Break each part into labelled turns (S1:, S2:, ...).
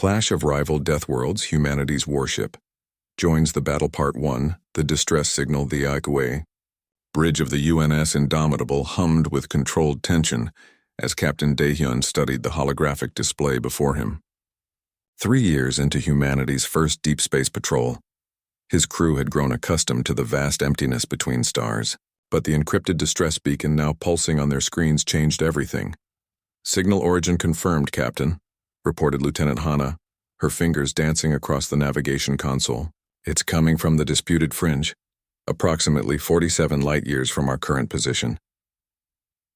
S1: Clash of rival Deathworlds, humanity's warship. Joins the battle part 1, the distress signal the HFY. Bridge of the UNS Indomitable hummed with controlled tension as Captain Daehyun studied the holographic display before him. 3 years into humanity's first deep space patrol, his crew had grown accustomed to the vast emptiness between stars, but the encrypted distress beacon now pulsing on their screens changed everything. "Signal origin confirmed, Captain," reported Lieutenant Hana, her fingers dancing across the navigation console. "It's coming from the disputed fringe, approximately 47 light-years from our current position."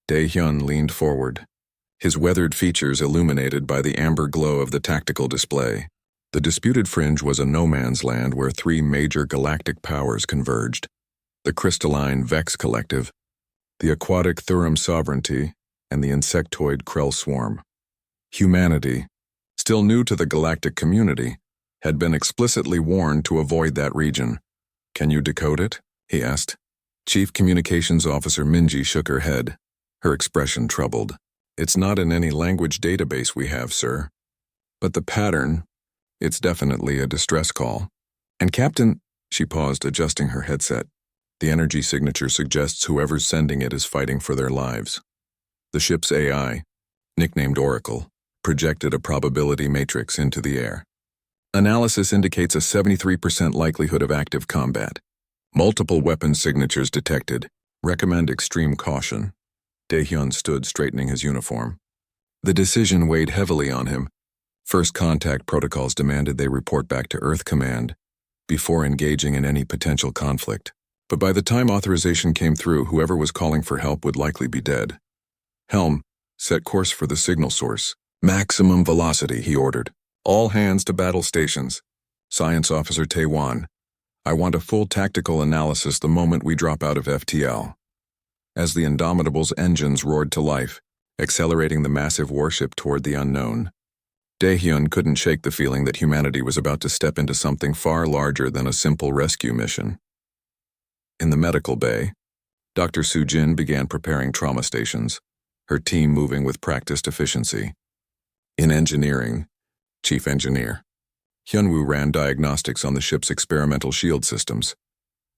S1: Daehyun leaned forward, his weathered features illuminated by the amber glow of the tactical display. The disputed fringe was a no-man's land where 3 major galactic powers converged: the crystalline Vex Collective, the aquatic Thurum Sovereignty, and the insectoid Krell Swarm. Humanity, still new to the galactic community, had been explicitly warned to avoid that region. "Can you decode it?" he asked. Chief Communications Officer Minji shook her head, her expression troubled. "It's not in any language database we have, sir. But the pattern, it's definitely a distress call. And Captain," she paused, adjusting her headset, "the energy signature suggests whoever's sending it is fighting for their lives." The ship's AI, nicknamed Oracle, projected a probability matrix into the air. "Analysis indicates a 73% likelihood of active combat. Multiple weapon signatures detected. Recommend extreme caution." Daehyun stood straightening his uniform. The decision weighed heavily on him. First contact protocols demanded they report back to Earth Command before engaging in any potential conflict. But by the time authorization came through, whoever was calling for help would likely be dead. "Helm, set course for the signal source. Maximum velocity," he ordered. "All hands to battle stations. Science Officer Taewon, I want a full tactical analysis the moment we drop out of FTL." As the Indomitable's engines roared to life, accelerating the massive warship toward the unknown, Daehyun couldn't shake the feeling that humanity was about to step into something far larger than a simple rescue mission. In the medical bay, Dr. Soo-jin began preparing trauma stations, her team moving with practiced efficiency. In engineering, Chief Engineer Hyunwoo ran diagnostics on the ship's experimental shield systems.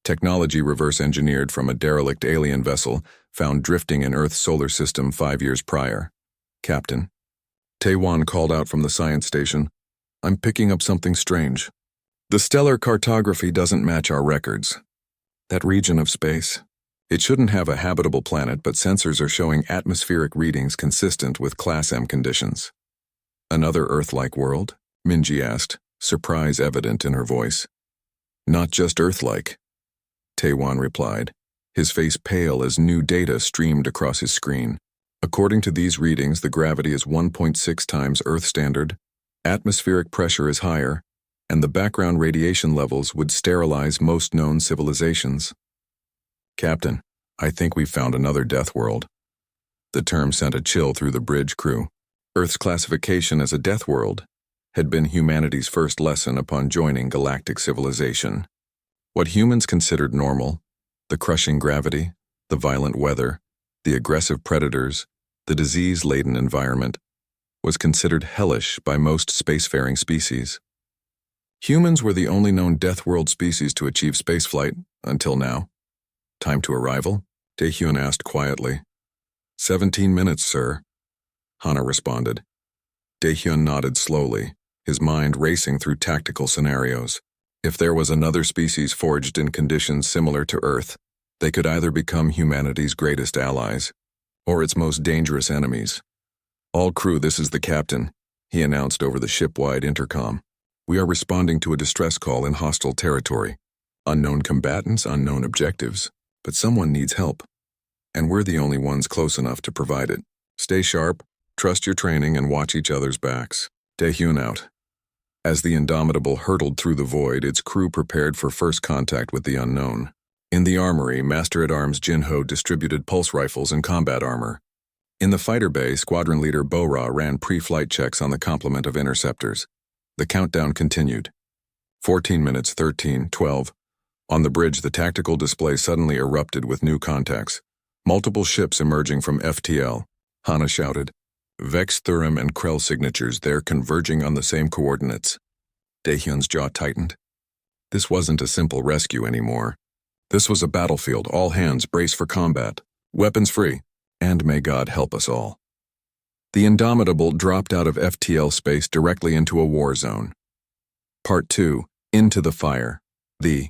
S1: Technology reverse-engineered from a derelict alien vessel found drifting in Earth's solar system 5 years prior. "Captain," Taewon called out from the science station, "I'm picking up something strange. The stellar cartography doesn't match our records. That region of space, it shouldn't have a habitable planet, but sensors are showing atmospheric readings consistent with Class M conditions." "Another Earth-like world?" Minji asked, surprise evident in her voice. "Not just Earth-like," Taewon replied, his face pale as new data streamed across his screen. "According to these readings, the gravity is 1.6 times Earth standard, atmospheric pressure is higher, and the background radiation levels would sterilize most known civilizations." "Captain, I think we've found another death world." The term sent a chill through the bridge crew. Earth's classification as a death world had been humanity's first lesson upon joining galactic civilization. What humans considered normal, the crushing gravity, the violent weather, the aggressive predators, the disease-laden environment, was considered hellish by most spacefaring species. Humans were the only known death world species to achieve spaceflight, until now. "Time to arrival?" Daehyun asked quietly. 17 minutes, sir," Hana responded. Daehyun nodded slowly, his mind racing through tactical scenarios. If there was another species forged in conditions similar to Earth, they could either become humanity's greatest allies, or its most dangerous enemies. "All crew, this is the captain," he announced over the ship-wide intercom. "We are responding to a distress call in hostile territory. Unknown combatants, unknown objectives, but someone needs help. And we're the only ones close enough to provide it. Stay sharp, trust your training, and watch each other's backs." Daehyun out. As the Indomitable hurtled through the void, its crew prepared for first contact with the unknown. In the armory, Master-at-Arms Jinho distributed pulse rifles and combat armor. In the fighter bay, Squadron Leader Bo-Ra ran pre-flight checks on the complement of interceptors. The countdown continued. 14 minutes, 13, 12. On the bridge, the tactical display suddenly erupted with new contacts. Multiple ships emerging from FTL. Hana shouted. Vex, Thurim, and Krell signatures there converging on the same coordinates. Daehyun's jaw tightened. This wasn't a simple rescue anymore. This was a battlefield. All hands brace for combat. Weapons free. And may God help us all. The Indomitable dropped out of FTL space directly into a war zone. Part 2. Into the Fire. The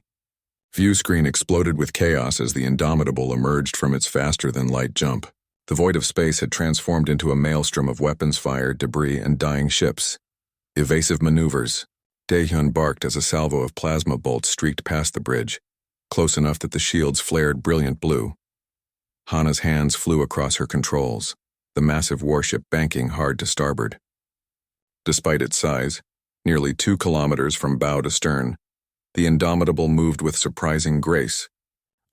S1: view screen exploded with chaos as the Indomitable emerged from its faster-than-light jump. The void of space had transformed into a maelstrom of weapons fire, debris, and dying ships. Evasive maneuvers. Daehyun barked as a salvo of plasma bolts streaked past the bridge, close enough that the shields flared brilliant blue. Hana's hands flew across her controls, the massive warship banking hard to starboard. Despite its size, nearly 2 kilometers from bow to stern, the Indomitable moved with surprising grace,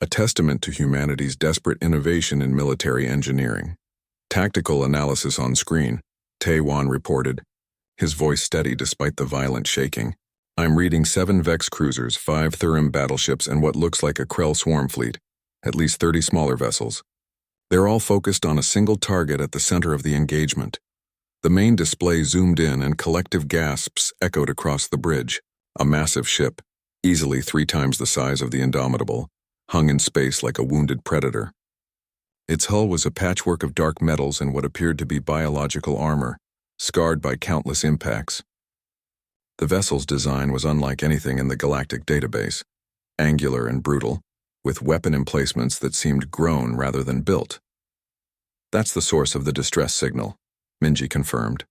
S1: a testament to humanity's desperate innovation in military engineering. Tactical analysis on screen, Taewon reported, his voice steady despite the violent shaking. I'm reading 7 Vex cruisers, 5 Thurim battleships, and what looks like a Krell swarm fleet, at least 30 smaller vessels. They're all focused on a single target at the center of the engagement. The main display zoomed in and collective gasps echoed across the bridge. A massive ship, easily 3 times the size of the Indomitable, hung in space like a wounded predator. Its hull was a patchwork of dark metals and what appeared to be biological armor, scarred by countless impacts. The vessel's design was unlike anything in the Galactic database, angular and brutal, with weapon emplacements that seemed grown rather than built. That's the source of the distress signal, Minji confirmed.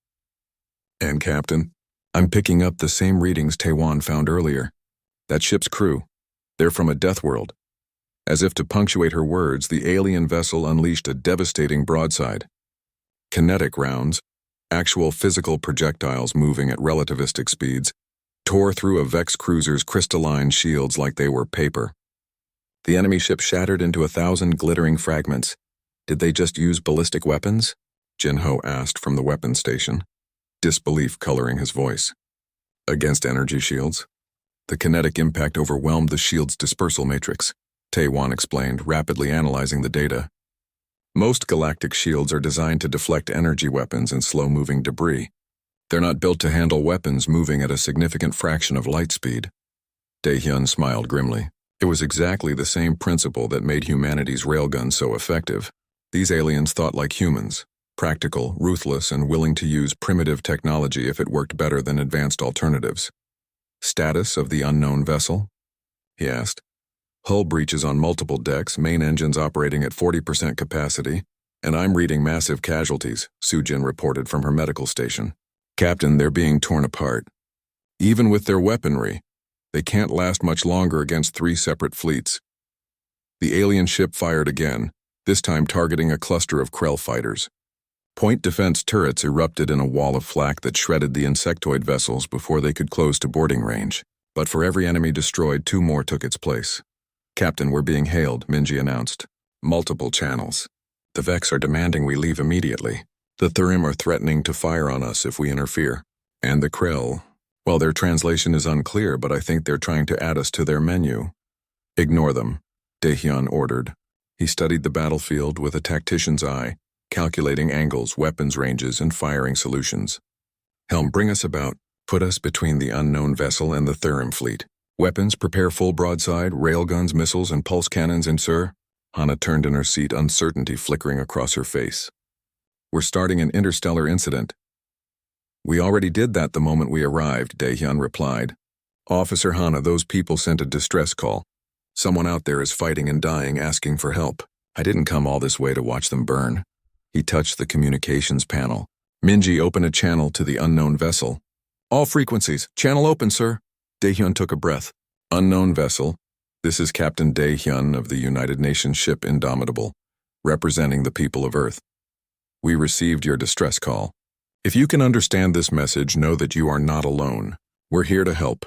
S1: And Captain, I'm picking up the same readings Taewon found earlier. That ship's crew, they're from a Deathworld. As if to punctuate her words, the alien vessel unleashed a devastating broadside. Kinetic rounds, actual physical projectiles moving at relativistic speeds, tore through a Vex cruiser's crystalline shields like they were paper. The enemy ship shattered into 1,000 glittering fragments. Did they just use ballistic weapons? Jinho asked from the weapons station, disbelief coloring his voice. Against energy shields? The kinetic impact overwhelmed the shield's dispersal matrix, Taewon explained, rapidly analyzing the data. Most galactic shields are designed to deflect energy weapons and slow-moving debris. They're not built to handle weapons moving at a significant fraction of light speed. Daehyun smiled grimly. It was exactly the same principle that made humanity's railguns so effective. These aliens thought like humans, practical, ruthless, and willing to use primitive technology if it worked better than advanced alternatives. Status of the unknown vessel? He asked. Hull breaches on multiple decks, main engines operating at 40% capacity, and I'm reading massive casualties, Sujin reported from her medical station. Captain, they're being torn apart. Even with their weaponry, they can't last much longer against 3 separate fleets. The alien ship fired again, this time targeting a cluster of Krell fighters. Point defense turrets erupted in a wall of flak that shredded the insectoid vessels before they could close to boarding range. But for every enemy destroyed, 2 more took its place. Captain, we're being hailed, Minji announced. Multiple channels. The Vex are demanding we leave immediately. The Thurim are threatening to fire on us if we interfere. And the Krell, well, their translation is unclear, but I think they're trying to add us to their menu. Ignore them, Daehyun ordered. He studied the battlefield with a tactician's eye, calculating angles, weapons ranges, and firing solutions. Helm, bring us about. Put us between the unknown vessel and the Thurim fleet. Weapons, prepare full broadside, railguns, missiles, and pulse cannons, and sir. Hana turned in her seat, uncertainty flickering across her face. We're starting an interstellar incident. We already did that the moment we arrived, Daehyun replied. Officer Hana, those people sent a distress call. Someone out there is fighting and dying, asking for help. I didn't come all this way to watch them burn. He touched the communications panel. Minji, open a channel to the unknown vessel. All frequencies. Channel open, sir. Daehyun took a breath. Unknown vessel. This is Captain Daehyun of the United Nations ship Indomitable, representing the people of Earth. We received your distress call. If you can understand this message, know that you are not alone. We're here to help.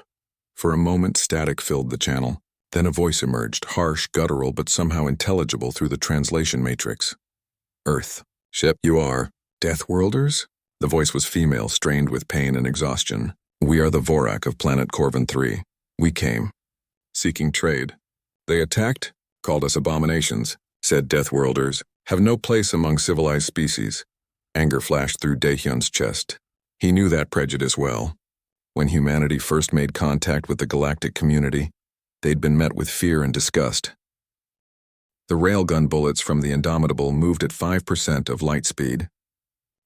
S1: For a moment, static filled the channel. Then a voice emerged, harsh, guttural, but somehow intelligible through the translation matrix. Earth. Ship, you are Deathworlders? The voice was female, strained with pain and exhaustion. We are the Vorak of planet Corvin 3. We came. Seeking trade. They attacked, called us abominations, said Deathworlders, have no place among civilized species. Anger flashed through Daehyun's chest. He knew that prejudice well. When humanity first made contact with the galactic community, they'd been met with fear and disgust. The railgun bullets from the Indomitable moved at 5% of light speed.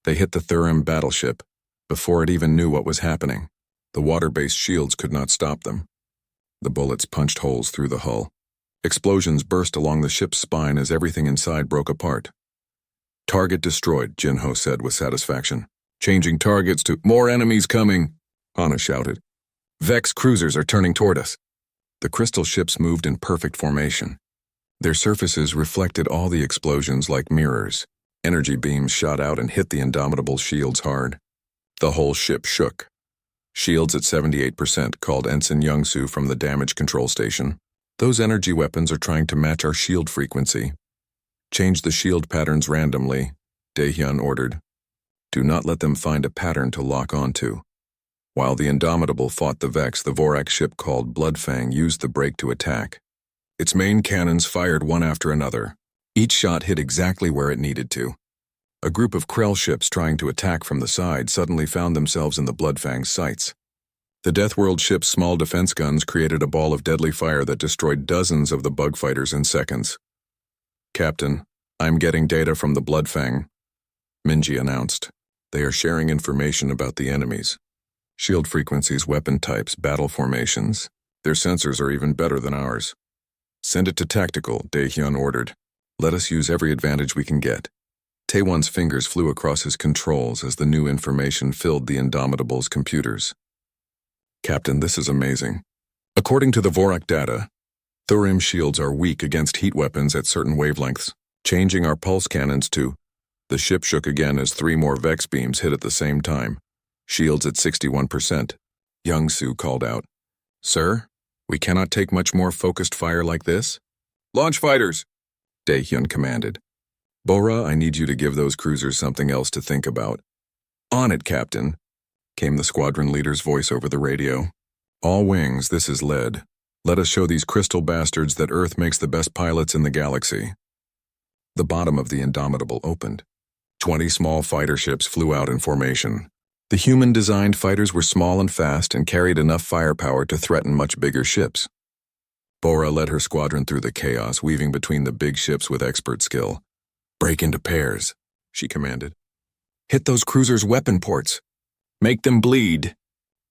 S1: They hit the Thurim battleship before it even knew what was happening. The water-based shields could not stop them. The bullets punched holes through the hull. Explosions burst along the ship's spine as everything inside broke apart. "Target destroyed," Jinho said with satisfaction. "Changing targets to more enemies coming," Anna shouted. "Vex cruisers are turning toward us." The crystal ships moved in perfect formation. Their surfaces reflected all the explosions like mirrors. Energy beams shot out and hit the Indomitable shields hard. The whole ship shook. "Shields at 78%, called Ensign Youngsu from the damage control station. "Those energy weapons are trying to match our shield frequency. Change the shield patterns randomly," Daehyun ordered. "Do not let them find a pattern to lock onto." While the Indomitable fought the Vex, the Vorak ship called Bloodfang used the brake to attack. Its main cannons fired one after another. Each shot hit exactly where it needed to. A group of Krell ships trying to attack from the side suddenly found themselves in the Bloodfang's sights. The Deathworld ship's small defense guns created a ball of deadly fire that destroyed dozens of the bug fighters in seconds. "Captain, I'm getting data from the Bloodfang," Minji announced. "They are sharing information about the enemies. Shield frequencies, weapon types, battle formations. Their sensors are even better than ours." "Send it to tactical," Daehyun ordered. "Let us use every advantage we can get." Taewon's fingers flew across his controls as the new information filled the Indomitable's computers. "Captain, this is amazing. According to the Vorak data, Thurim shields are weak against heat weapons at certain wavelengths. Changing our pulse cannons to..." The ship shook again as 3 more Vex beams hit at the same time. "Shields at 61%. Youngsu called out. "Sir, we cannot take much more focused fire like this." "Launch fighters," Daehyun commanded. "Bora, I need you to give those cruisers something else to think about." "On it, Captain," came the squadron leader's voice over the radio. "All wings, this is Lead. Let us show these crystal bastards that Earth makes the best pilots in the galaxy." The bottom of the Indomitable opened. 20 small fighter ships flew out in formation. The human-designed fighters were small and fast and carried enough firepower to threaten much bigger ships. Bora led her squadron through the chaos, weaving between the big ships with expert skill. "Break into pairs," she commanded. "Hit those cruisers' weapon ports. Make them bleed."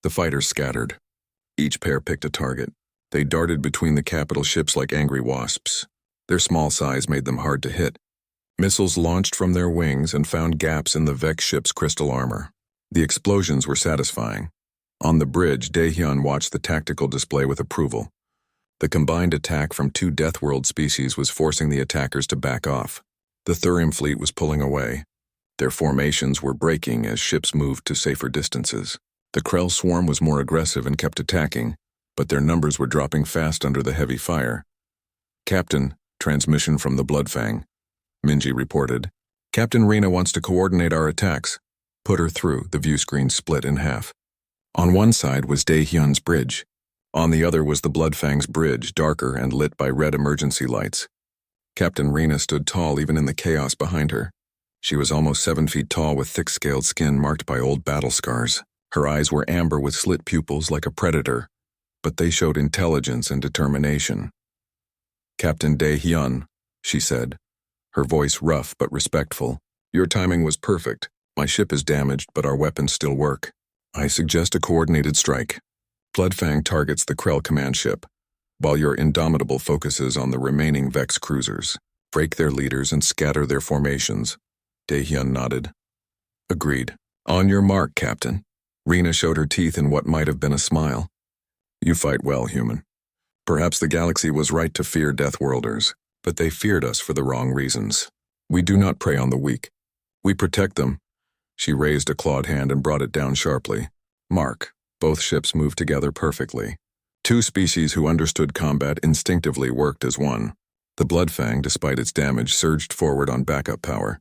S1: The fighters scattered. Each pair picked a target. They darted between the capital ships like angry wasps. Their small size made them hard to hit. Missiles launched from their wings and found gaps in the Vex ship's crystal armor. The explosions were satisfying. On the bridge, Daehyun watched the tactical display with approval. The combined attack from 2 Deathworld species was forcing the attackers to back off. The Thurim fleet was pulling away. Their formations were breaking as ships moved to safer distances. The Krell swarm was more aggressive and kept attacking, but their numbers were dropping fast under the heavy fire. "Captain, transmission from the Bloodfang," Minji reported. "Captain Rena wants to coordinate our attacks." "Put her through." The view screen split in half. On one side was Daehyun's bridge. On the other was the Bloodfang's bridge, darker and lit by red emergency lights. Captain Rena stood tall even in the chaos behind her. She was almost 7 feet tall with thick-scaled skin marked by old battle scars. Her eyes were amber with slit pupils like a predator, but they showed intelligence and determination. "Captain Daehyun," she said, her voice rough but respectful. "Your timing was perfect. My ship is damaged, but our weapons still work. I suggest a coordinated strike. Bloodfang targets the Krell command ship, while your Indomitable focuses on the remaining Vex cruisers. Break their leaders and scatter their formations." Daehyun nodded. "Agreed. On your mark, Captain." Rena showed her teeth in what might have been a smile. "You fight well, human. Perhaps the galaxy was right to fear Deathworlders, but they feared us for the wrong reasons. We do not prey on the weak. We protect them." She raised a clawed hand and brought it down sharply. "Mark." Both ships moved together perfectly. 2 species who understood combat instinctively worked as one. The Bloodfang, despite its damage, surged forward on backup power.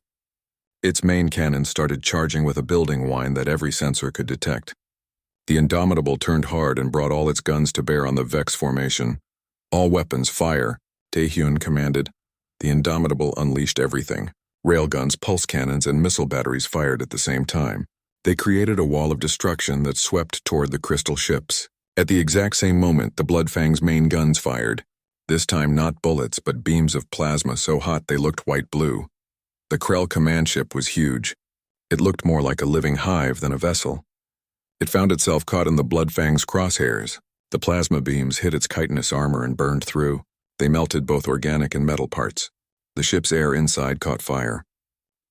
S1: Its main cannon started charging with a building whine that every sensor could detect. The Indomitable turned hard and brought all its guns to bear on the Vex formation. "All weapons, fire," Daehyun commanded. The Indomitable unleashed everything. Railguns, pulse cannons, and missile batteries fired at the same time. They created a wall of destruction that swept toward the crystal ships. At the exact same moment, the Bloodfang's main guns fired. This time not bullets, but beams of plasma so hot they looked white-blue. The Krell command ship was huge. It looked more like a living hive than a vessel. It found itself caught in the Bloodfang's crosshairs. The plasma beams hit its chitinous armor and burned through. They melted both organic and metal parts. The ship's air inside caught fire.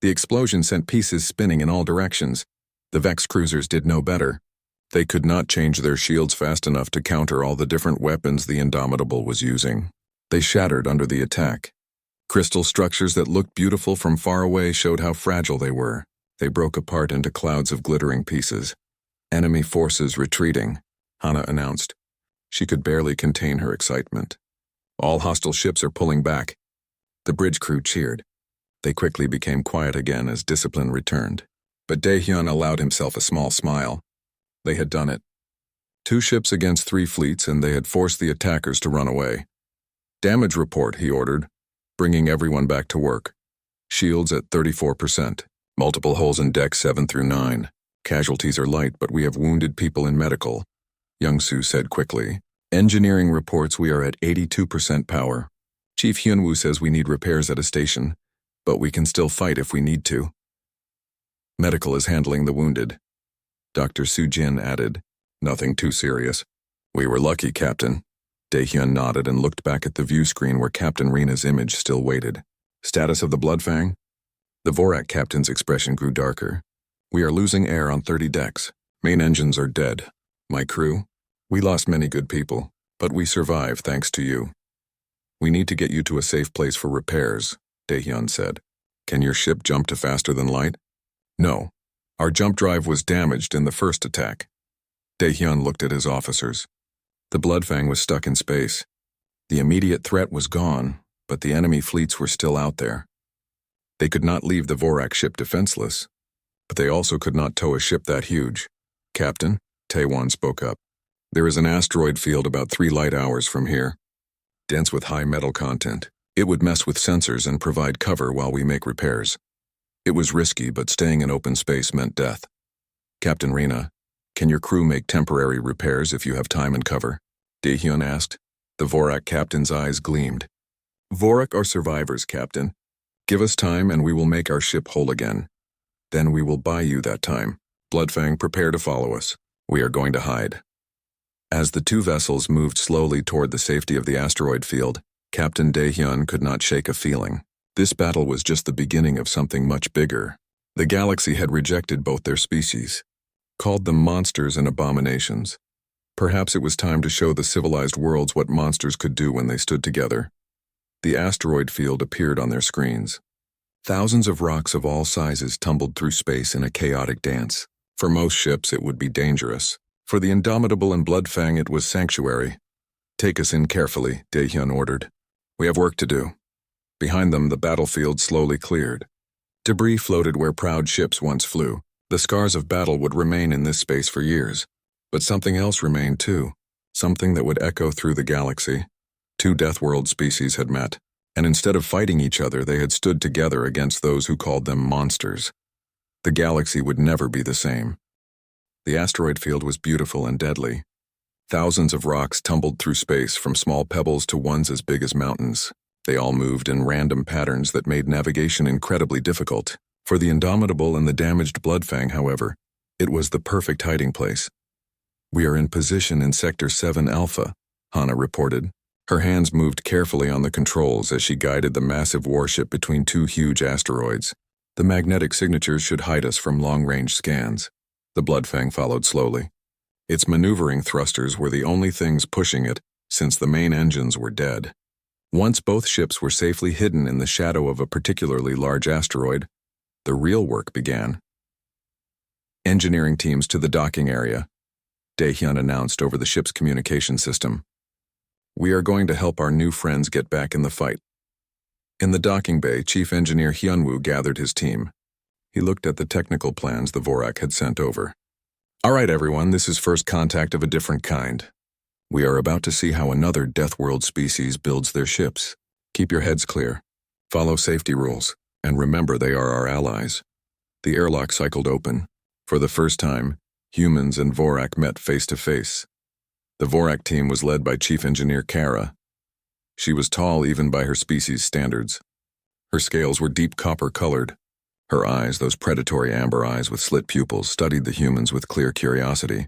S1: The explosion sent pieces spinning in all directions. The Vex cruisers did no better. They could not change their shields fast enough to counter all the different weapons the Indomitable was using. They shattered under the attack. Crystal structures that looked beautiful from far away showed how fragile they were. They broke apart into clouds of glittering pieces. Enemy forces retreating, Hana announced. She could barely contain her excitement. All hostile ships are pulling back. The bridge crew cheered. They quickly became quiet again as discipline returned. But Daehyun allowed himself a small smile. They had done it. 2 ships against 3 fleets, and they had forced the attackers to run away. Damage report, he ordered, bringing everyone back to work. Shields at 34%. Multiple holes in deck 7 through 9. Casualties are light, but we have wounded people in medical, Young-soo said quickly. Engineering reports we are at 82% power. Chief Hyunwoo says we need repairs at a station, but we can still fight if we need to. Medical is handling the wounded. Dr. Soo-jin added, nothing too serious. We were lucky, Captain. Daehyun nodded and looked back at the view screen where Captain Rena's image still waited. Status of the Bloodfang? The Vorak captain's expression grew darker. We are losing air on 30 decks. Main engines are dead. My crew? We lost many good people, but we survived thanks to you. We need to get you to a safe place for repairs, Daehyun said. Can your ship jump to faster than light? No. Our jump drive was damaged in the first attack. Daehyun looked at his officers. The Bloodfang was stuck in space. The immediate threat was gone, but the enemy fleets were still out there. They could not leave the Vorak ship defenseless, but they also could not tow a ship that huge. Captain, Taewon spoke up. There is an asteroid field about 3 light hours from here, dense with high metal content. It would mess with sensors and provide cover while we make repairs. It was risky, but staying in open space meant death. Captain Rena, can your crew make temporary repairs if you have time and cover? Daehyun asked. The Vorak captain's eyes gleamed. Vorak are survivors, Captain. Give us time and we will make our ship whole again. Then we will buy you that time. Bloodfang, prepare to follow us. We are going to hide. As the 2 vessels moved slowly toward the safety of the asteroid field, Captain Daehyun could not shake a feeling. This battle was just the beginning of something much bigger. The galaxy had rejected both their species, called them monsters and abominations. Perhaps it was time to show the civilized worlds what monsters could do when they stood together. The asteroid field appeared on their screens. Thousands of rocks of all sizes tumbled through space in a chaotic dance. For most ships, it would be dangerous. For the Indomitable and Bloodfang, it was sanctuary. Take us in carefully, Daehyun ordered. We have work to do. Behind them, the battlefield slowly cleared. Debris floated where proud ships once flew. The scars of battle would remain in this space for years. But something else remained too. Something that would echo through the galaxy. 2 Deathworld species had met, and instead of fighting each other, they had stood together against those who called them monsters. The galaxy would never be the same. The asteroid field was beautiful and deadly. Thousands of rocks tumbled through space, from small pebbles to ones as big as mountains. They all moved in random patterns that made navigation incredibly difficult. For the Indomitable and the damaged Bloodfang, however, it was the perfect hiding place. We are in position in Sector 7 Alpha, Hana reported. Her hands moved carefully on the controls as she guided the massive warship between 2 huge asteroids. The magnetic signatures should hide us from long-range scans. The Bloodfang followed slowly. Its maneuvering thrusters were the only things pushing it, since the main engines were dead. Once both ships were safely hidden in the shadow of a particularly large asteroid, the real work began. Engineering teams to the docking area, Daehyun announced over the ship's communication system. We are going to help our new friends get back in the fight. In the docking bay, Chief Engineer Hyunwoo gathered his team. He looked at the technical plans the Vorak had sent over. All right, everyone, this is first contact of a different kind. We are about to see how another Deathworld species builds their ships. Keep your heads clear. Follow safety rules. And remember, they are our allies. The airlock cycled open. For the first time, humans and Vorak met face to face. The Vorak team was led by Chief Engineer Kara. She was tall even by her species' standards. Her scales were deep copper-colored. Her eyes, those predatory amber eyes with slit pupils, studied the humans with clear curiosity.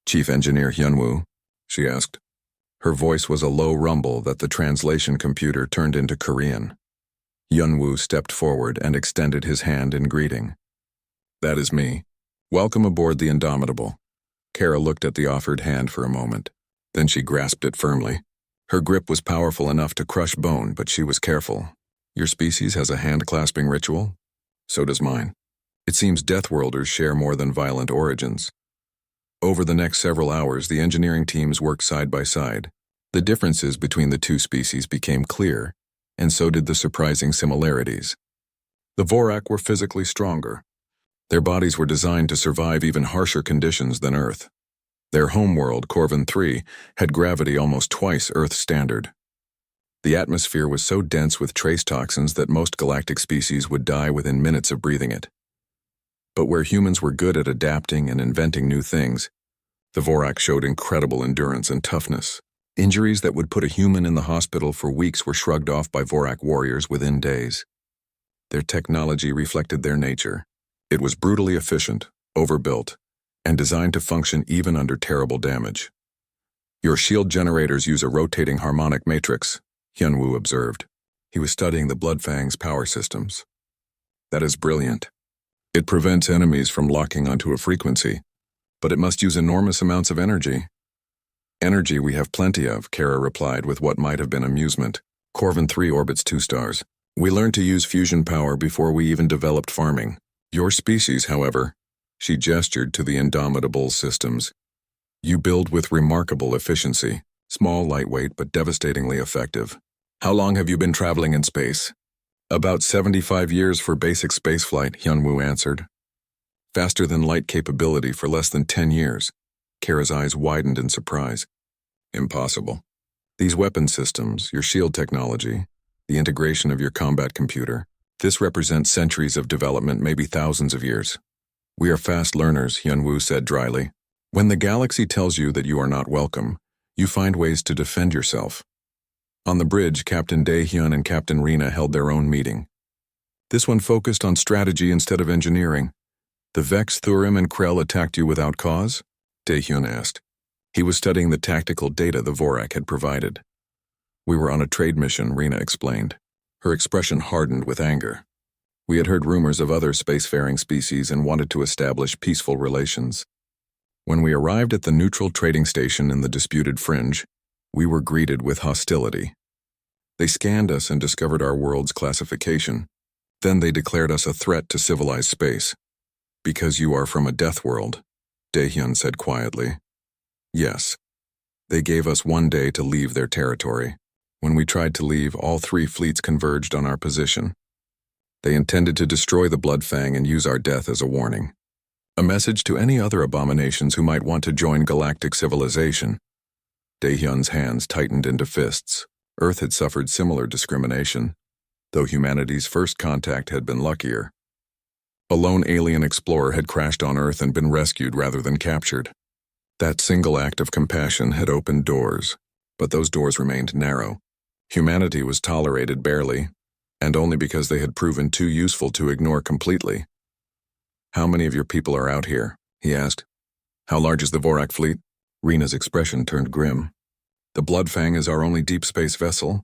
S1: "Chief Engineer Hyunwoo?" she asked. Her voice was a low rumble that the translation computer turned into Korean. Hyunwoo stepped forward and extended his hand in greeting. "That is me. Welcome aboard the Indomitable." Kara looked at the offered hand for a moment. Then she grasped it firmly. Her grip was powerful enough to crush bone, but she was careful. "Your species has a hand-clasping ritual? So does mine. It seems Deathworlders share more than violent origins." Over the next several hours, the engineering teams worked side by side. The differences between the two species became clear, and so did the surprising similarities. The Vorak were physically stronger. Their bodies were designed to survive even harsher conditions than Earth. Their homeworld, Corvin 3, had gravity almost twice Earth's standard. The atmosphere was so dense with trace toxins that most galactic species would die within minutes of breathing it. But where humans were good at adapting and inventing new things, the Vorak showed incredible endurance and toughness. Injuries that would put a human in the hospital for weeks were shrugged off by Vorak warriors within days. Their technology reflected their nature. It was brutally efficient, overbuilt, and designed to function even under terrible damage. "Your shield generators use a rotating harmonic matrix," Hyunwoo observed. He was studying the Bloodfang's power systems. "That is brilliant. It prevents enemies from locking onto a frequency, but it must use enormous amounts of energy." "Energy we have plenty of," Kara replied with what might have been amusement. "Corvin 3 orbits 2 stars. We learned to use fusion power before we even developed farming. Your species, however," she gestured to the Indomitable systems, "you build with remarkable efficiency, small, lightweight, but devastatingly effective. How long have you been traveling in space?" "About 75 years for basic spaceflight," Hyunwoo answered. "Faster than light capability for less than 10 years. Kara's eyes widened in surprise. "Impossible. These weapon systems, your shield technology, the integration of your combat computer, this represents centuries of development, maybe thousands of years." "We are fast learners," Hyunwoo said dryly. "When the galaxy tells you that you are not welcome, you find ways to defend yourself." On the bridge, Captain Daehyun and Captain Rena held their own meeting. This one focused on strategy instead of engineering. "The Vex, Thurim, and Krell attacked you without cause?" Daehyun asked. He was studying the tactical data the Vorak had provided. "We were on a trade mission," Rena explained. Her expression hardened with anger. "We had heard rumors of other spacefaring species and wanted to establish peaceful relations. When we arrived at the neutral trading station in the disputed fringe, we were greeted with hostility. They scanned us and discovered our world's classification. Then they declared us a threat to civilized space. Because you are from a death world," Daehyun said quietly. "Yes. They gave us 1 day to leave their territory. When we tried to leave, all 3 fleets converged on our position. They intended to destroy the Bloodfang and use our death as a warning. A message to any other abominations who might want to join galactic civilization." Daehyun's hands tightened into fists. Earth had suffered similar discrimination, though humanity's first contact had been luckier. A lone alien explorer had crashed on Earth and been rescued rather than captured. That single act of compassion had opened doors, but those doors remained narrow. Humanity was tolerated barely, and only because they had proven too useful to ignore completely. "How many of your people are out here?" he asked. "How large is the Vorak fleet?" Rena's expression turned grim. "The Bloodfang is our only deep space vessel.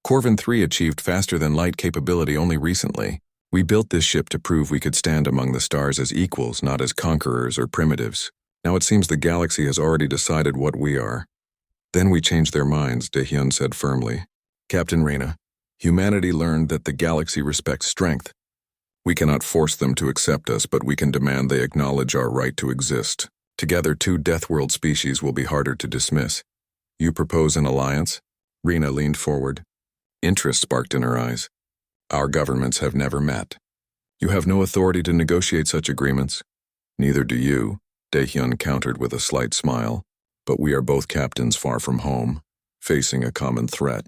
S1: Corvin 3 achieved faster-than-light capability only recently. We built this ship to prove we could stand among the stars as equals, not as conquerors or primitives. Now it seems the galaxy has already decided what we are." "Then we changed their minds," Daehyun said firmly. "Captain Rena, humanity learned that the galaxy respects strength. We cannot force them to accept us, but we can demand they acknowledge our right to exist. Together, 2 Deathworld species will be harder to dismiss. You propose an alliance?" Rena leaned forward. Interest sparked in her eyes. "Our governments have never met. You have no authority to negotiate such agreements." "Neither do you," Daehyun countered with a slight smile. "But we are both captains far from home, facing a common threat.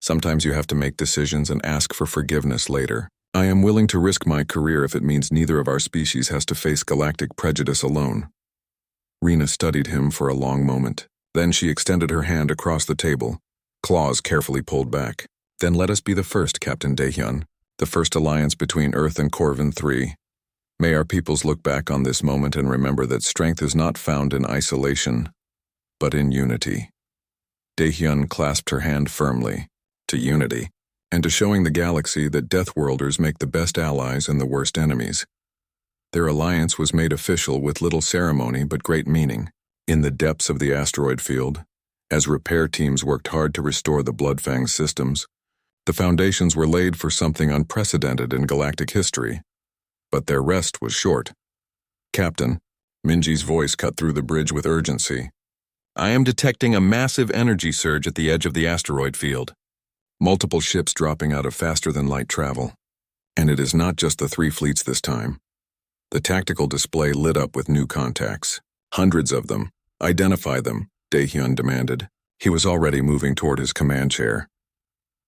S1: Sometimes you have to make decisions and ask for forgiveness later." I am willing to risk my career if it means neither of our species has to face galactic prejudice alone. Rena studied him for a long moment. Then she extended her hand across the table, claws carefully pulled back. Then let us be the first, Captain Daehyun, the first alliance between Earth and Corvin III. May our peoples look back on this moment and remember that strength is not found in isolation, but in unity. Daehyun clasped her hand firmly, to unity, and to showing the galaxy that Deathworlders make the best allies and the worst enemies. Their alliance was made official with little ceremony but great meaning. In the depths of the asteroid field, as repair teams worked hard to restore the Bloodfang systems, the foundations were laid for something unprecedented in galactic history. But their rest was short. Captain, Minji's voice cut through the bridge with urgency. I am detecting a massive energy surge at the edge of the asteroid field. Multiple ships dropping out of faster-than-light travel. And it is not just the 3 fleets this time. The tactical display lit up with new contacts. Hundreds of them. Identify them, Daehyun demanded. He was already moving toward his command chair.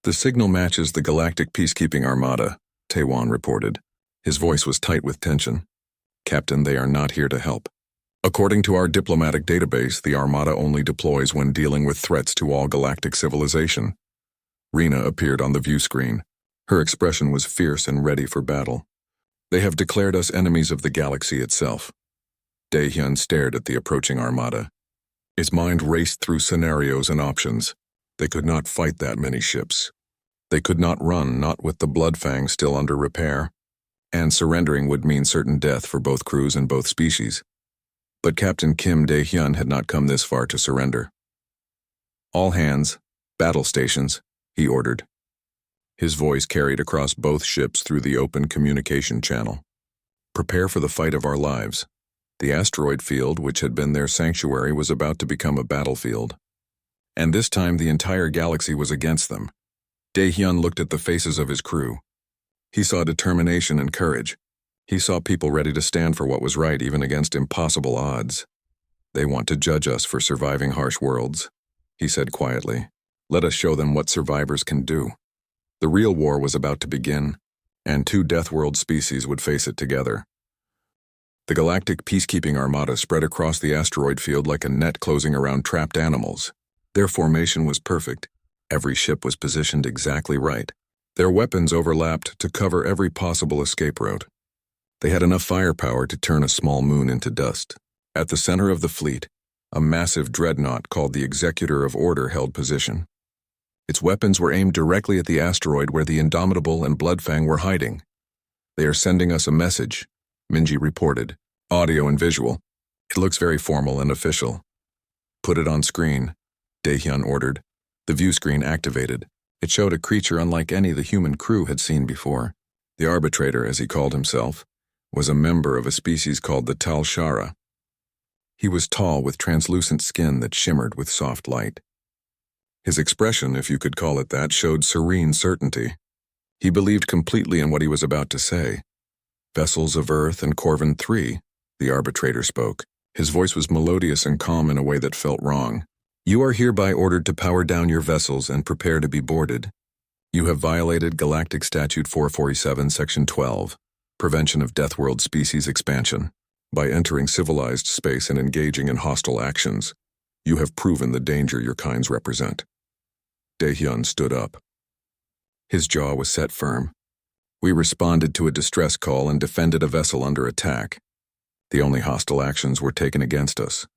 S1: The signal matches the Galactic Peacekeeping Armada, Taewon reported. His voice was tight with tension. Captain, they are not here to help. According to our diplomatic database, the Armada only deploys when dealing with threats to all galactic civilization. Rena appeared on the view screen. Her expression was fierce and ready for battle. They have declared us enemies of the galaxy itself. Daehyun stared at the approaching Armada. His mind raced through scenarios and options. They could not fight that many ships. They could not run, not with the Bloodfang still under repair. And surrendering would mean certain death for both crews and both species. But Captain Kim Daehyun had not come this far to surrender. All hands, battle stations, he ordered. His voice carried across both ships through the open communication channel. Prepare for the fight of our lives. The asteroid field, which had been their sanctuary, was about to become a battlefield. And this time the entire galaxy was against them. Daehyun looked at the faces of his crew. He saw determination and courage. He saw people ready to stand for what was right even against impossible odds. They want to judge us for surviving harsh worlds, he said quietly. Let us show them what survivors can do. The real war was about to begin, and 2 Deathworld species would face it together. The Galactic Peacekeeping Armada spread across the asteroid field like a net closing around trapped animals. Their formation was perfect. Every ship was positioned exactly right. Their weapons overlapped to cover every possible escape route. They had enough firepower to turn a small moon into dust. At the center of the fleet, a massive dreadnought called the Executor of Order held position. Its weapons were aimed directly at the asteroid where the Indomitable and Bloodfang were hiding. They are sending us a message, Minji reported, audio and visual. It looks very formal and official. Put it on screen, Daehyun ordered. The view screen activated. It showed a creature unlike any the human crew had seen before. The arbitrator, as he called himself, was a member of a species called the Tal Shara. He was tall with translucent skin that shimmered with soft light. His expression, if you could call it that, showed serene certainty. He believed completely in what he was about to say. Vessels of Earth and Corvin III, the arbitrator spoke. His voice was melodious and calm in a way that felt wrong. You are hereby ordered to power down your vessels and prepare to be boarded. You have violated Galactic Statute 447, Section 12, Prevention of Deathworld Species Expansion. By entering civilized space and engaging in hostile actions, you have proven the danger your kinds represent. Daehyun stood up. His jaw was set firm. We responded to a distress call and defended a vessel under attack. The only hostile actions were taken against us.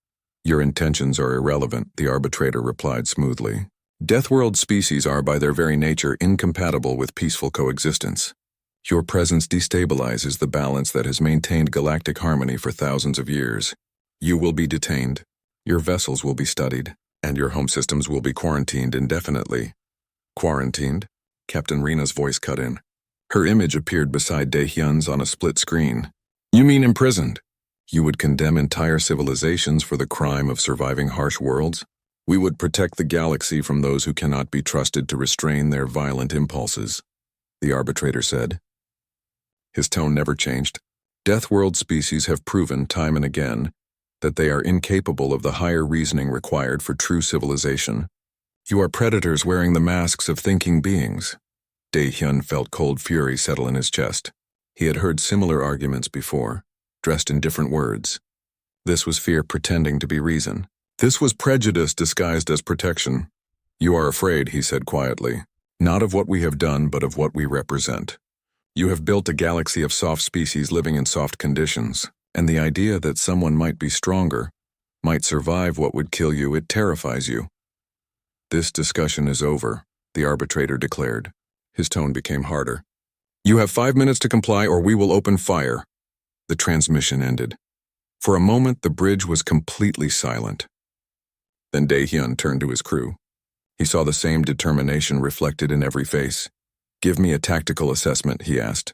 S1: Your intentions are irrelevant, the arbitrator replied smoothly. Deathworld species are by their very nature incompatible with peaceful coexistence. Your presence destabilizes the balance that has maintained galactic harmony for thousands of years. You will be detained, your vessels will be studied, and your home systems will be quarantined indefinitely. Quarantined? Captain Rena's voice cut in. Her image appeared beside Daehyun's on a split screen. You mean imprisoned? You would condemn entire civilizations for the crime of surviving harsh worlds? We would protect the galaxy from those who cannot be trusted to restrain their violent impulses, the arbitrator said. His tone never changed. Deathworld species have proven time and again that they are incapable of the higher reasoning required for true civilization. You are predators wearing the masks of thinking beings. Dae-hyun felt cold fury settle in his chest. He had heard similar arguments before, dressed in different words. This was fear pretending to be reason. This was prejudice disguised as protection. "You are afraid," he said quietly, "not of what we have done, but of what we represent. You have built a galaxy of soft species living in soft conditions, and the idea that someone might be stronger, might survive what would kill you, it terrifies you." "This discussion is over," the arbitrator declared. His tone became harder. "You have 5 minutes to comply or we will open fire." The transmission ended. For a moment, the bridge was completely silent. Then Dae-hyun turned to his crew. He saw the same determination reflected in every face. "Give me a tactical assessment," he asked.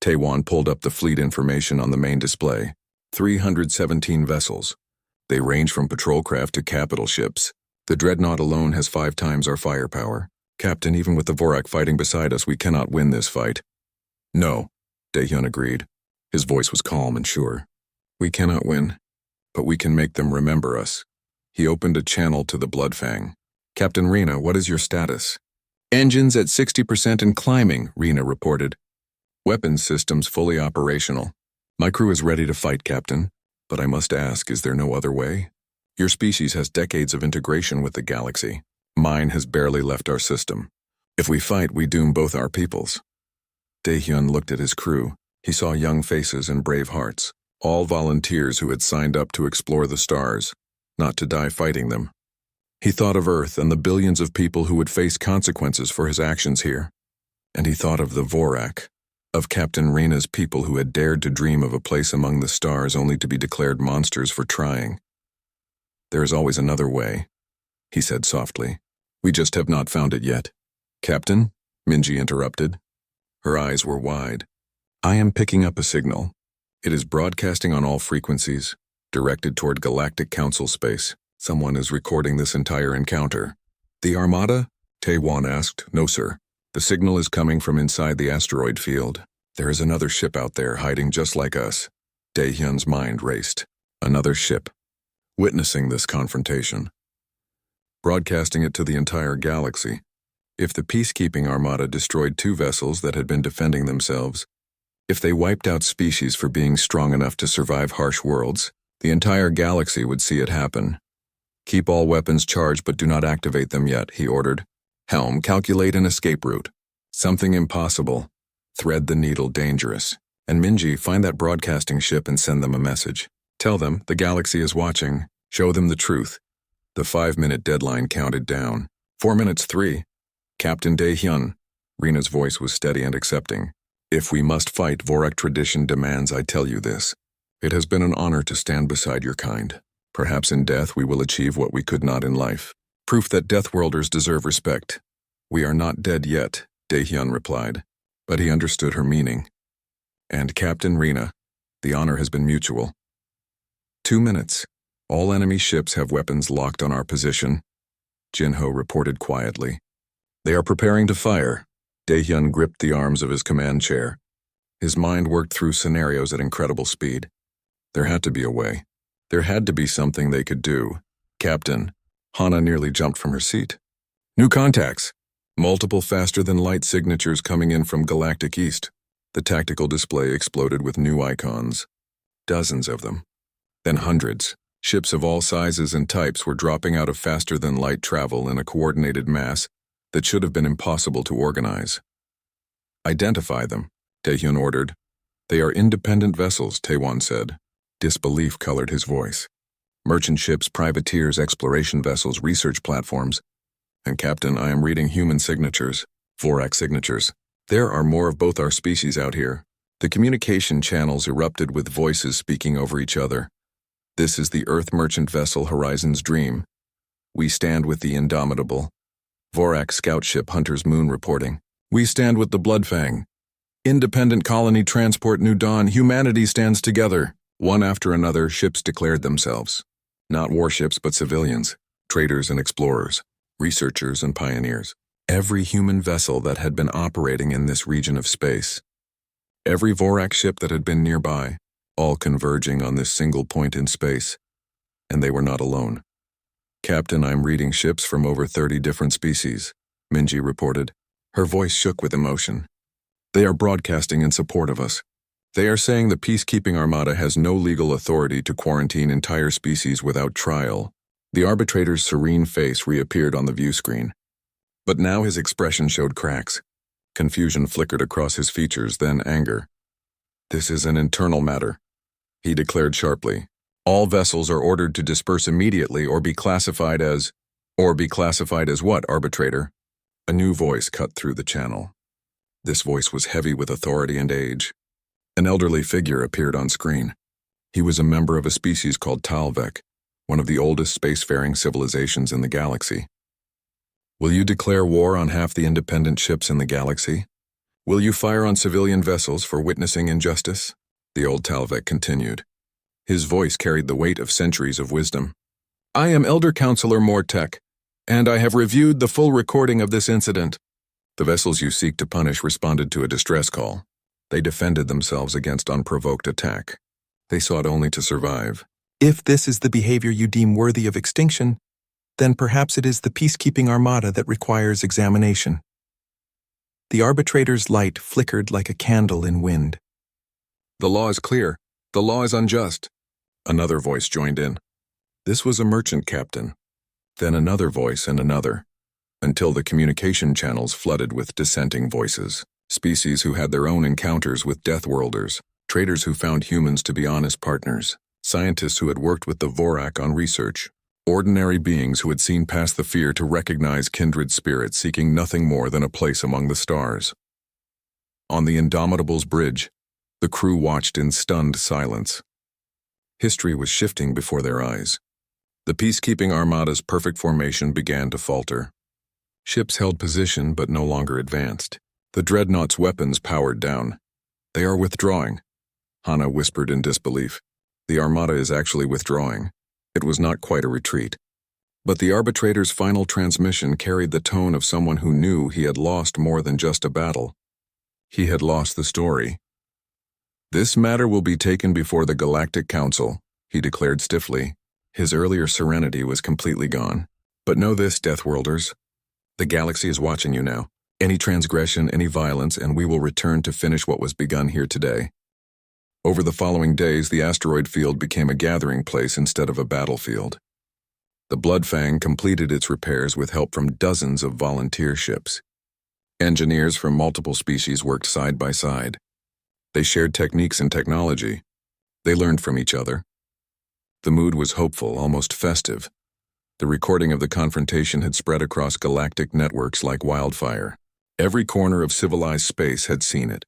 S1: Taewon pulled up the fleet information on the main display. 317 vessels. They range from patrol craft to capital ships. The Dreadnought alone has 5 times our firepower. "Captain, even with the Vorak fighting beside us, we cannot win this fight." "No," Dae-hyun agreed. His voice was calm and sure. "We cannot win, but we can make them remember us." He opened a channel to the Bloodfang. "Captain Rena, what is your status?" "Engines at 60% and climbing," Rena reported. "Weapons systems fully operational. My crew is ready to fight, Captain. But I must ask, is there no other way? Your species has decades of integration with the galaxy. Mine has barely left our system. If we fight, we doom both our peoples." Dae-hyun looked at his crew. He saw young faces and brave hearts, all volunteers who had signed up to explore the stars, not to die fighting them. He thought of Earth and the billions of people who would face consequences for his actions here. And he thought of the Vorak, of Captain Rena's people who had dared to dream of a place among the stars only to be declared monsters for trying. "There is always another way," he said softly. "We just have not found it yet." "Captain?" Minji interrupted. Her eyes were wide. "I am picking up a signal. It is broadcasting on all frequencies, directed toward Galactic Council space. Someone is recording this entire encounter." "The Armada?" Taewon asked. "No, sir. The signal is coming from inside the asteroid field. There is another ship out there hiding just like us." Dae-hyun's mind raced. Another ship. Witnessing this confrontation. Broadcasting it to the entire galaxy. If the peacekeeping Armada destroyed 2 vessels that had been defending themselves, if they wiped out species for being strong enough to survive harsh worlds, the entire galaxy would see it happen. "Keep all weapons charged but do not activate them yet," he ordered. "Helm, calculate an escape route. Something impossible. Thread the needle dangerous. And Minji, find that broadcasting ship and send them a message. Tell them the galaxy is watching. Show them the truth." The 5-minute deadline counted down. 4 minutes 3. "Captain Dae-hyun." Rena's voice was steady and accepting. "If we must fight, Vorak tradition demands I tell you this. It has been an honor to stand beside your kind. Perhaps in death we will achieve what we could not in life. Proof that Deathworlders deserve respect." "We are not dead yet," Dae-hyun replied. But he understood her meaning. "And Captain Rena, the honor has been mutual." 2 minutes. "All enemy ships have weapons locked on our position," Jinho reported quietly. "They are preparing to fire." Dae-hyun gripped the arms of his command chair. His mind worked through scenarios at incredible speed. There had to be a way. There had to be something they could do. "Captain," Hana nearly jumped from her seat. "New contacts. Multiple faster-than-light signatures coming in from Galactic East." The tactical display exploded with new icons. Dozens of them. Then hundreds. Ships of all sizes and types were dropping out of faster-than-light travel in a coordinated mass that should have been impossible to organize. "Identify them," Dae-hyun ordered. "They are independent vessels," Taewon said. Disbelief colored his voice. "Merchant ships, privateers, exploration vessels, research platforms. And Captain, I am reading human signatures, Vorak signatures. There are more of both our species out here." The communication channels erupted with voices speaking over each other. "This is the Earth merchant vessel Horizon's Dream. We stand with the Indomitable. Vorak scout ship Hunter's Moon reporting. We stand with the Bloodfang. Independent colony transport New Dawn. Humanity stands together." One after another, ships declared themselves. Not warships, but civilians, traders and explorers, researchers and pioneers. Every human vessel that had been operating in this region of space. Every Vorak ship that had been nearby, all converging on this single point in space. And they were not alone. "Captain, I'm reading ships from over 30 different species," Minji reported. Her voice shook with emotion. "They are broadcasting in support of us. They are saying the peacekeeping armada has no legal authority to quarantine entire species without trial." The arbitrator's serene face reappeared on the view screen. But now his expression showed cracks. Confusion flickered across his features, then anger. "This is an internal matter," he declared sharply. "All vessels are ordered to disperse immediately or be classified as what, arbitrator?" A new voice cut through the channel. This voice was heavy with authority and age. An elderly figure appeared on screen. He was a member of a species called Talvek, one of the oldest spacefaring civilizations in the galaxy. "Will you declare war on half the independent ships in the galaxy? Will you fire on civilian vessels for witnessing injustice?" the old Talvek continued. His voice carried the weight of centuries of wisdom. "I am Elder Counselor Mortek, and I have reviewed the full recording of this incident." The vessels you seek to punish responded to a distress call. They defended themselves against unprovoked attack. They sought only to survive.
S2: "If this is the behavior you deem worthy of extinction, then perhaps it is the peacekeeping armada that requires examination." The arbitrator's light flickered like a candle in wind.
S1: "The law is clear. The law is unjust." Another voice joined in. This was a merchant captain. Then another voice and another, until the communication channels flooded with dissenting voices. Species who had their own encounters with Deathworlders, traders who found humans to be honest partners, scientists who had worked with the Vorak on research, ordinary beings who had seen past the fear to recognize kindred spirits seeking nothing more than a place among the stars. On the Indomitable's bridge, the crew watched in stunned silence. History was shifting before their eyes. The peacekeeping armada's perfect formation began to falter. Ships held position but no longer advanced. The dreadnought's weapons powered down. "They are withdrawing," Hana whispered in disbelief. "The armada is actually withdrawing." It was not quite a retreat. But the arbitrator's final transmission carried the tone of someone who knew he had lost more than just a battle. He had lost the story. "This matter will be taken before the Galactic Council," he declared stiffly. His earlier serenity was completely gone. "But know this, Deathworlders. The galaxy is watching you now. Any transgression, any violence, and we will return to finish what was begun here today." Over the following days, the asteroid field became a gathering place instead of a battlefield. The Bloodfang completed its repairs with help from dozens of volunteer ships. Engineers from multiple species worked side by side. They shared techniques and technology. They learned from each other. The mood was hopeful, almost festive. The recording of the confrontation had spread across galactic networks like wildfire. Every corner of civilized space had seen it.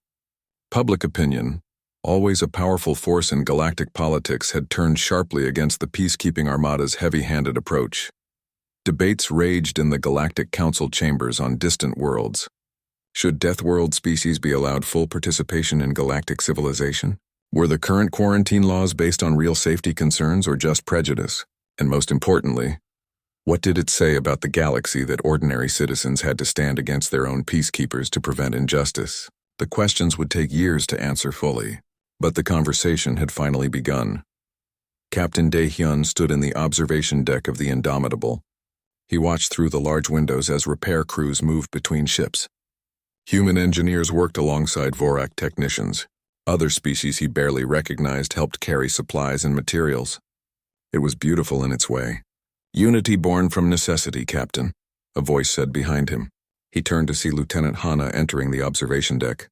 S1: Public opinion, always a powerful force in galactic politics, had turned sharply against the peacekeeping armada's heavy-handed approach. Debates raged in the Galactic Council chambers on distant worlds. Should Deathworld species be allowed full participation in galactic civilization? Were the current quarantine laws based on real safety concerns or just prejudice? And most importantly, what did it say about the galaxy that ordinary citizens had to stand against their own peacekeepers to prevent injustice? The questions would take years to answer fully, but the conversation had finally begun. Captain Dae-hyun stood in the observation deck of the Indomitable. He watched through the large windows as repair crews moved between ships. Human engineers worked alongside Vorak technicians. Other species he barely recognized helped carry supplies and materials. It was beautiful in its way. "Unity born from necessity, Captain," a voice said behind him. He turned to see Lieutenant Hana entering the observation deck.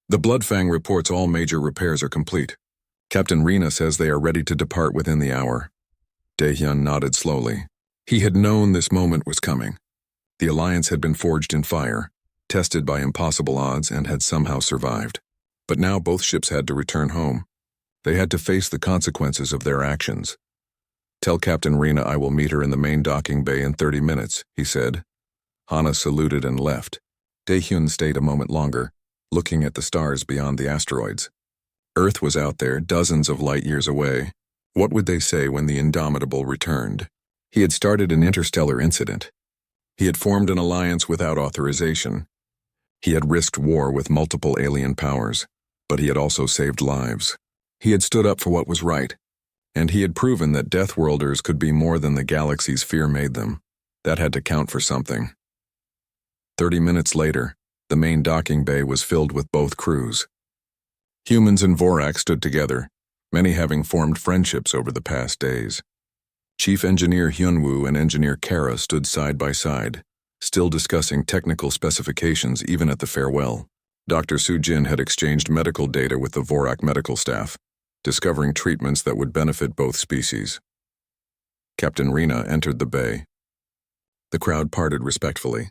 S1: "The Bloodfang reports all major repairs are complete. Captain Rena says they are ready to depart within the hour." Dae-hyun nodded slowly. He had known this moment was coming. The alliance had been forged in fire, tested by impossible odds, and had somehow survived. But now both ships had to return home. They had to face the consequences of their actions. "Tell Captain Rena I will meet her in the main docking bay in 30 minutes, he said. Hana saluted and left. Dae-hyun stayed a moment longer, looking at the stars beyond the asteroids. Earth was out there, dozens of light years away. What would they say when the Indomitable returned? He had started an interstellar incident. He had formed an alliance without authorization. He had risked war with multiple alien powers, but he had also saved lives. He had stood up for what was right, and he had proven that Deathworlders could be more than the galaxy's fear made them. That had to count for something. 30 minutes later, The main docking bay was filled with both crews. Humans and Vorak stood together, many having formed friendships over the past days. Chief Engineer Hyunwoo and Engineer Kara stood side by side, still discussing technical specifications even at the farewell. Dr. Soo-jin had exchanged medical data with the Vorak medical staff, discovering treatments that would benefit both species. Captain Rena entered the bay. The crowd parted respectfully.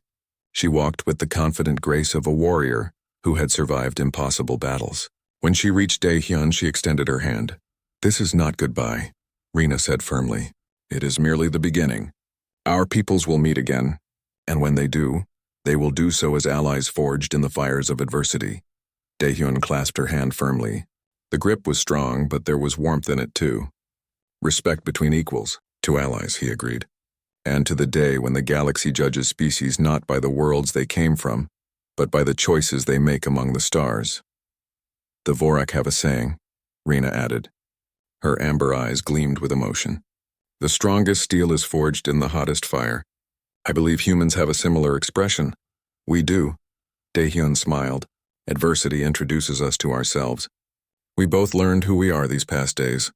S1: She walked with the confident grace of a warrior who had survived impossible battles. When she reached Dae-hyun, she extended her hand. "This is not goodbye," Rena said firmly. "It is merely the beginning. Our peoples will meet again, and when they do, they will do so as allies forged in the fires of adversity." Dae-hyun clasped her hand firmly. The grip was strong, but there was warmth in it too. "Respect between equals, to allies," he agreed. "And to the day when the galaxy judges species not by the worlds they came from, but by the choices they make among the stars." "The Vorak have a saying," Rena added. Her amber eyes gleamed with emotion. "The strongest steel is forged in the hottest fire." "I believe humans have a similar expression." "We do." Dae-hyun smiled. "Adversity introduces us to ourselves. We both learned who we are these past days.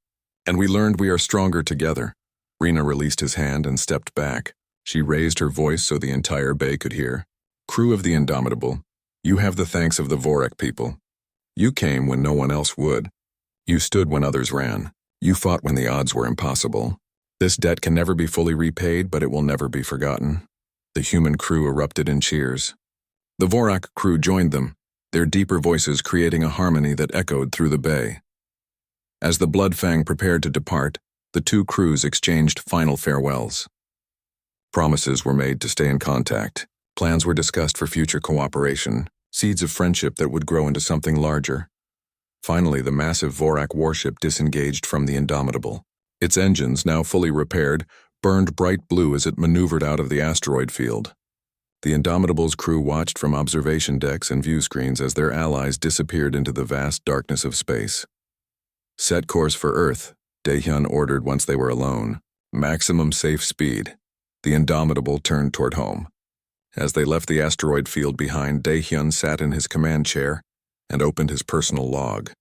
S1: And we learned we are stronger together." Rena released his hand and stepped back. She raised her voice so the entire bay could hear. "Crew of the Indomitable, you have the thanks of the Vorak people. You came when no one else would. You stood when others ran. You fought when the odds were impossible. This debt can never be fully repaid, but it will never be forgotten." The human crew erupted in cheers. The Vorak crew joined them, their deeper voices creating a harmony that echoed through the bay. As the Bloodfang prepared to depart, the two crews exchanged final farewells. Promises were made to stay in contact. Plans were discussed for future cooperation, seeds of friendship that would grow into something larger. Finally, the massive Vorak warship disengaged from the Indomitable. Its engines, now fully repaired, burned bright blue as it maneuvered out of the asteroid field. The Indomitable's crew watched from observation decks and view screens as their allies disappeared into the vast darkness of space. "Set course for Earth," Dae-hyun ordered once they were alone. "Maximum safe speed." The Indomitable turned toward home. As they left the asteroid field behind, Dae-hyun sat in his command chair and opened his personal log.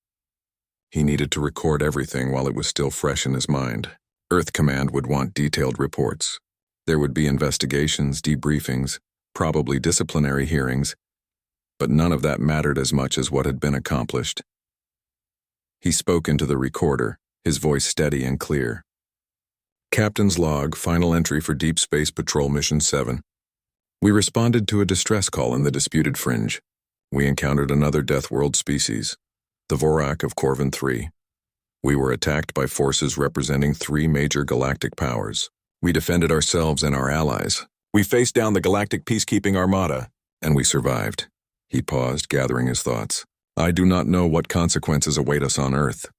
S1: He needed to record everything while it was still fresh in his mind. Earth Command would want detailed reports. There would be investigations, debriefings, probably disciplinary hearings, but none of that mattered as much as what had been accomplished. He spoke into the recorder, his voice steady and clear. "Captain's log, final entry for Deep Space Patrol Mission 7. We responded to a distress call in the disputed fringe. We encountered another Deathworld species, the Vorak of Corvin 3. We were attacked by forces representing 3 major galactic powers. We defended ourselves and our allies. We faced down the Galactic Peacekeeping Armada, and we survived." He paused, gathering his thoughts. "I do not know what consequences await us on Earth.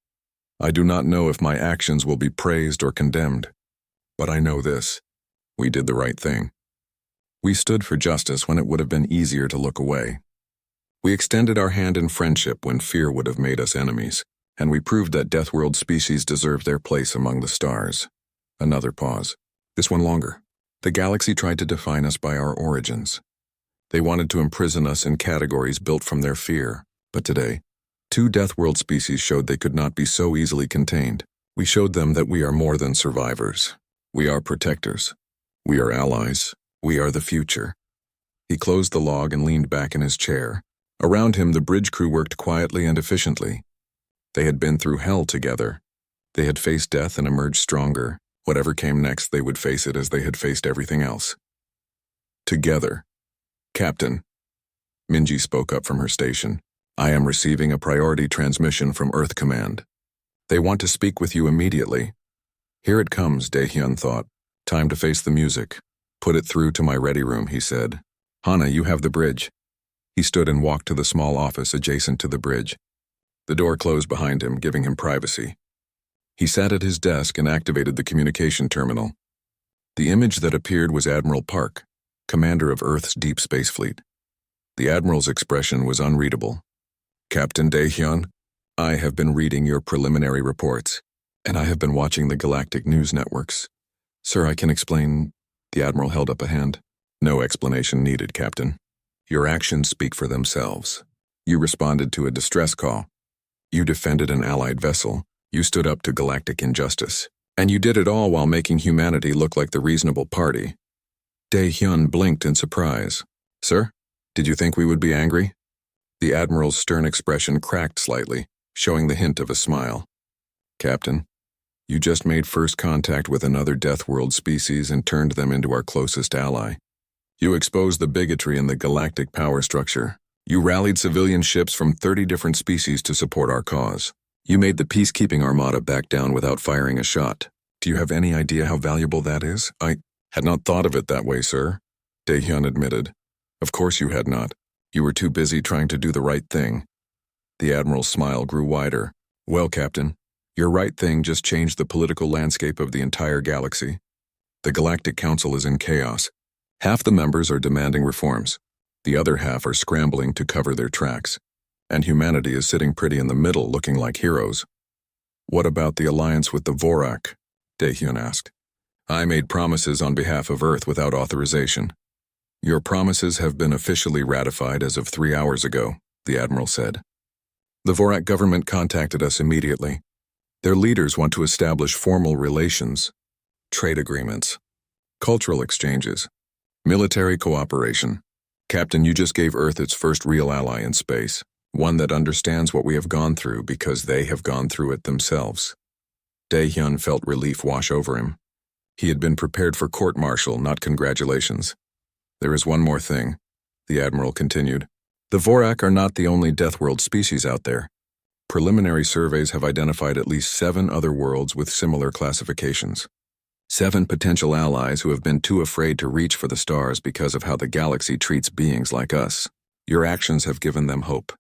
S1: I do not know if my actions will be praised or condemned. But I know this: we did the right thing. We stood for justice when it would have been easier to look away. We extended our hand in friendship when fear would have made us enemies, and we proved that Deathworld species deserve their place among the stars." Another pause. This one longer. "The galaxy tried to define us by our origins. They wanted to imprison us in categories built from their fear. But today, 2 Deathworld species showed they could not be so easily contained. We showed them that we are more than survivors. We are protectors. We are allies. We are the future." He closed the log and leaned back in his chair. Around him, the bridge crew worked quietly and efficiently. They had been through hell together. They had faced death and emerged stronger. Whatever came next, they would face it as they had faced everything else. Together. "Captain," Minji spoke up from her station, "I am receiving a priority transmission from Earth Command. They want to speak with you immediately." "Here it comes," Dae-hyun thought. "Time to face the music." "Put it through to my ready room," he said. "Hana, you have the bridge." He stood and walked to the small office adjacent to the bridge. The door closed behind him, giving him privacy. He sat at his desk and activated the communication terminal. The image that appeared was Admiral Park, commander of Earth's Deep Space Fleet. The Admiral's expression was unreadable. "Captain Dae-hyun, I have been reading your preliminary reports, and I have been watching the galactic news networks. Sir, I can explain." The Admiral held up a hand. "No explanation needed, Captain." Your actions speak for themselves. You responded to a distress call. You defended an allied vessel. You stood up to galactic injustice. And you did it all while making humanity look like the reasonable party. Dae-hyun blinked in surprise. Sir, did you think we would be angry? The Admiral's stern expression cracked slightly, showing the hint of a smile. Captain, you just made first contact with another Deathworld species and turned them into our closest ally. You exposed the bigotry in the galactic power structure. You rallied civilian ships from 30 different species to support our cause. You made the peacekeeping armada back down without firing a shot. Do you have any idea how valuable that is? I had not thought of it that way, sir, Dae-hyun admitted. Of course you had not. You were too busy trying to do the right thing. The Admiral's smile grew wider. Well, Captain, your right thing just changed the political landscape of the entire galaxy. The Galactic Council is in chaos. Half the members are demanding reforms. The other half are scrambling to cover their tracks. And humanity is sitting pretty in the middle looking like heroes. What about the alliance with the Vorak? Dae-hyun asked. I made promises on behalf of Earth without authorization. Your promises have been officially ratified as of 3 hours ago, the Admiral said. The Vorak government contacted us immediately. Their leaders want to establish formal relations, trade agreements, cultural exchanges, military cooperation. Captain, you just gave Earth its first real ally in space, one that understands what we have gone through because they have gone through it themselves. Dae-hyun felt relief wash over him. He had been prepared for court-martial, not congratulations. There is one more thing, the Admiral continued. The Vorak are not the only Deathworld species out there. Preliminary surveys have identified at least 7 other worlds with similar classifications. 7 potential allies who have been too afraid to reach for the stars because of how the galaxy treats beings like us. Your actions have given them hope.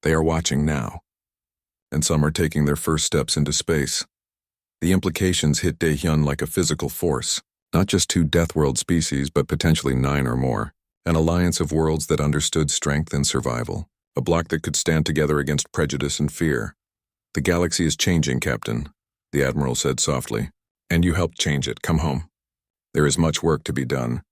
S1: They are watching now. And some are taking their first steps into space. The implications hit Dae-hyun like a physical force. Not just 2 Deathworld species, but potentially 9 or more. An alliance of worlds that understood strength and survival. A bloc that could stand together against prejudice and fear. The galaxy is changing, Captain, the Admiral said softly. And you helped change it. Come home. There is much work to be done.